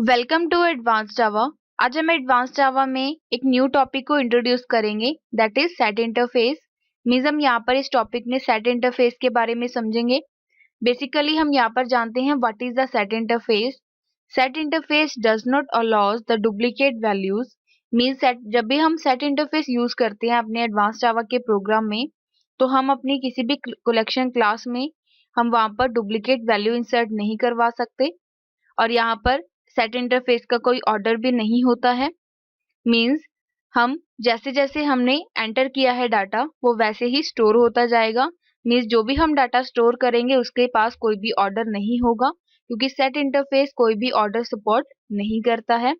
Welcome to advance जावा। आज हम advance जावा में एक न्यू टॉपिक को इंट्रोड्यूस करेंगे, that is set interface. Means हम यहाँ पर इस टॉपिक में सेट इंटरफेस के बारे में समझेंगे। बेसिकली हम यहाँ पर जानते हैं what is the set interface. Set interface does not allows the duplicate values. Means जब भी हम सेट इंटरफेस यूज करते हैं अपने एडवांस जावा के प्रोग्राम में, तो हम अपनी किसी भी कलेक्शन क्लास में हम वहाँ पर डुप्लीकेट वैल्यू इंसर्ट नहीं करवा सकते। और यहाँ पर सेट इंटरफेस का कोई ऑर्डर भी नहीं होता है। मींस हम जैसे जैसे हमने एंटर किया है डाटा वो वैसे ही स्टोर होता जाएगा। मींस जो भी हम डाटा स्टोर करेंगे उसके पास कोई भी ऑर्डर नहीं होगा, क्योंकि सेट इंटरफेस कोई भी ऑर्डर सपोर्ट नहीं करता है।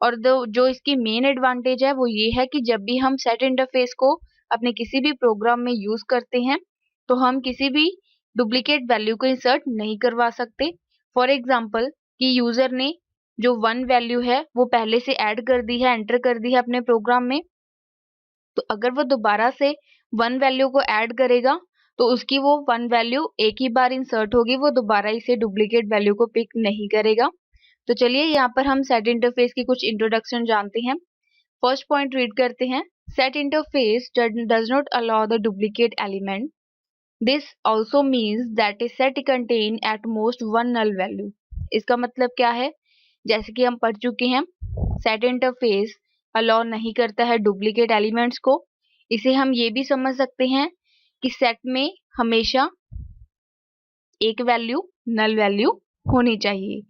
और जो इसकी मेन एडवांटेज है वो ये है कि जब भी हम सेट इंटरफेस को अपने किसी भी प्रोग्राम में यूज करते हैं तो हम किसी भी डुप्लीकेट वैल्यू को इंसर्ट नहीं करवा सकते। फॉर एग्जाम्पल कि यूजर ने जो 1 वैल्यू है वो पहले से ऐड कर दी है, एंटर कर दी है अपने प्रोग्राम में, तो अगर वो दोबारा से 1 वैल्यू को ऐड करेगा तो उसकी वो 1 वैल्यू एक ही बार इंसर्ट होगी, वो दोबारा इसे डुप्लीकेट वैल्यू को पिक नहीं करेगा। तो चलिए यहाँ पर हम सेट इंटरफेस की कुछ इंट्रोडक्शन जानते हैं। फर्स्ट पॉइंट रीड करते हैं। Set interface does not allow the duplicate element. This also means that a set contain at most 1 null value. इसका मतलब क्या है? जैसे कि हम पढ़ चुके हैं, सेट इंटरफेस अलाउ नहीं करता है डुप्लीकेट एलिमेंट्स को। इसे हम ये भी समझ सकते हैं कि सेट में हमेशा एक वैल्यू नल वैल्यू होनी चाहिए।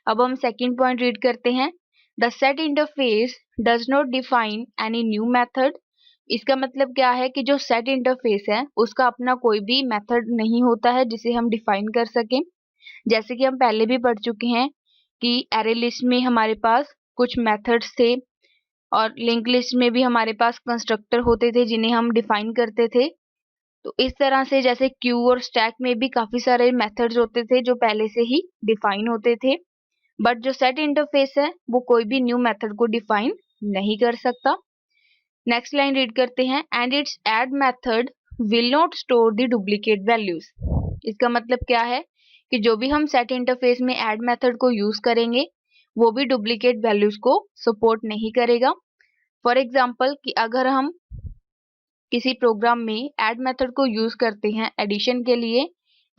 अब हम सेकंड पॉइंट रीड करते हैं। The set interface does not define any new method. इसका मतलब क्या है कि जो सेट इंटरफेस है उसका अपना कोई भी मेथड नहीं होता है जिसे हम डिफाइन कर सकें। जैसे कि हम पहले भी पढ़ चुके हैं कि एरे लिस्ट में हमारे पास कुछ मेथड्स थे और लिंक लिस्ट में भी हमारे पास कंस्ट्रक्टर होते थे जिन्हें हम डिफाइन करते थे। तो इस तरह से जैसे क्यू और स्टैक में भी काफी सारे मेथड्स होते थे जो पहले से ही डिफाइन होते थे। बट जो सेट इंटरफेस है वो कोई भी न्यू मेथड को डिफाइन नहीं कर सकता। नेक्स्ट लाइन रीड करते हैं। And it's add method will not store the duplicate values. इसका मतलब क्या है कि जो भी हम सेट इंटरफेस में ऐड मेथड को यूज करेंगे वो भी डुप्लीकेट वैल्यूज को सपोर्ट नहीं करेगा। फॉर एग्जाम्पल कि अगर हम किसी प्रोग्राम में ऐड मेथड को यूज करते हैं एडिशन के लिए,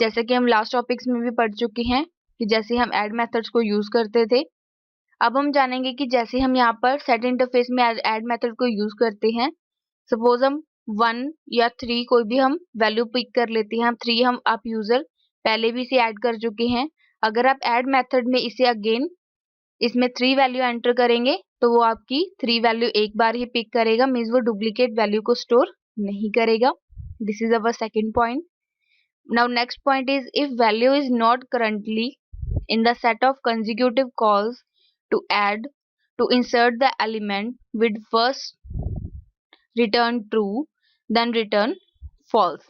जैसे कि हम लास्ट टॉपिक्स में भी पढ़ चुके हैं कि जैसे हम ऐड मेथड्स को यूज करते थे। अब हम जानेंगे कि जैसे हम यहाँ पर सेट इंटरफेस में ऐड मेथड को यूज करते हैं, सपोज हम 1 या 3 कोई भी हम वैल्यू पिक कर लेते हैं। हम 3 हम आप यूजर पहले भी इसे ऐड कर चुके हैं। अगर आप ऐड मेथड में इसे अगेन इसमें 3 वैल्यू एंटर करेंगे तो वो आपकी 3 वैल्यू एक बार ही पिक करेगा, मीन्स वो डुप्लीकेट वैल्यू को स्टोर नहीं करेगा। This is our second point. Now next point is if value is not currently in the set of consecutive calls to add to insert the element with first return true then return false।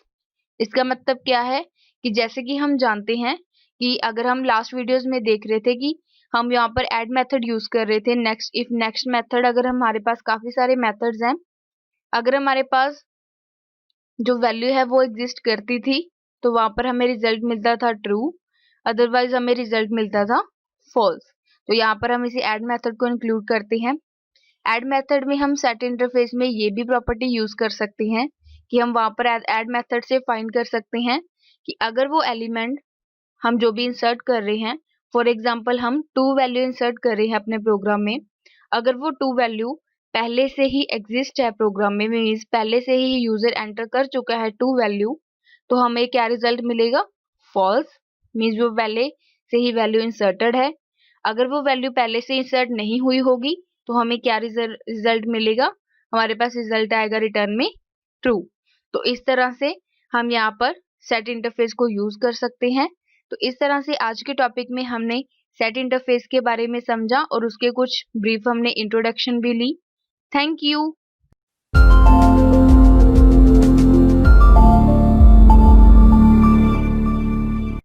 इसका मतलब क्या है कि जैसे कि हम जानते हैं कि अगर हम लास्ट वीडियोस में देख रहे थे कि हम यहाँ पर ऐड मेथड यूज कर रहे थे। नेक्स्ट इफ नेक्स्ट मेथड, अगर हमारे पास काफी सारे मेथड्स हैं, अगर हमारे पास जो वैल्यू है वो एग्जिस्ट करती थी तो वहां पर हमें रिजल्ट मिलता था ट्रू, अदरवाइज हमें रिजल्ट मिलता था फॉल्स। तो यहाँ पर हम इसे ऐड मेथड को इंक्लूड करते हैं। ऐड मेथड में हम सेट इंटरफेस में ये भी प्रॉपर्टी यूज कर सकते हैं कि हम वहां पर ऐड मेथड से फाइंड कर सकते हैं कि अगर वो एलिमेंट हम जो भी इंसर्ट कर रहे हैं, फॉर एग्जाम्पल हम 2 वैल्यू इंसर्ट कर रहे हैं अपने प्रोग्राम में, अगर वो 2 वैल्यू पहले से ही एग्जिस्ट है प्रोग्राम में, मीन्स पहले से ही यूजर एंटर कर चुका है 2 वैल्यू, तो हमें क्या रिजल्ट मिलेगा? फॉल्स। मीन्स वो पहले से ही वैल्यू इंसर्टेड है। अगर वो वैल्यू पहले से इंसर्ट नहीं हुई होगी तो हमें क्या रिजल्ट मिलेगा? हमारे पास रिजल्ट आएगा रिटर्न में ट्रू। तो इस तरह से हम यहाँ पर सेट इंटरफेस को यूज कर सकते हैं। तो इस तरह से आज के टॉपिक में हमने सेट इंटरफेस के बारे में समझा और उसके कुछ ब्रीफ हमने इंट्रोडक्शन भी ली। Thank you.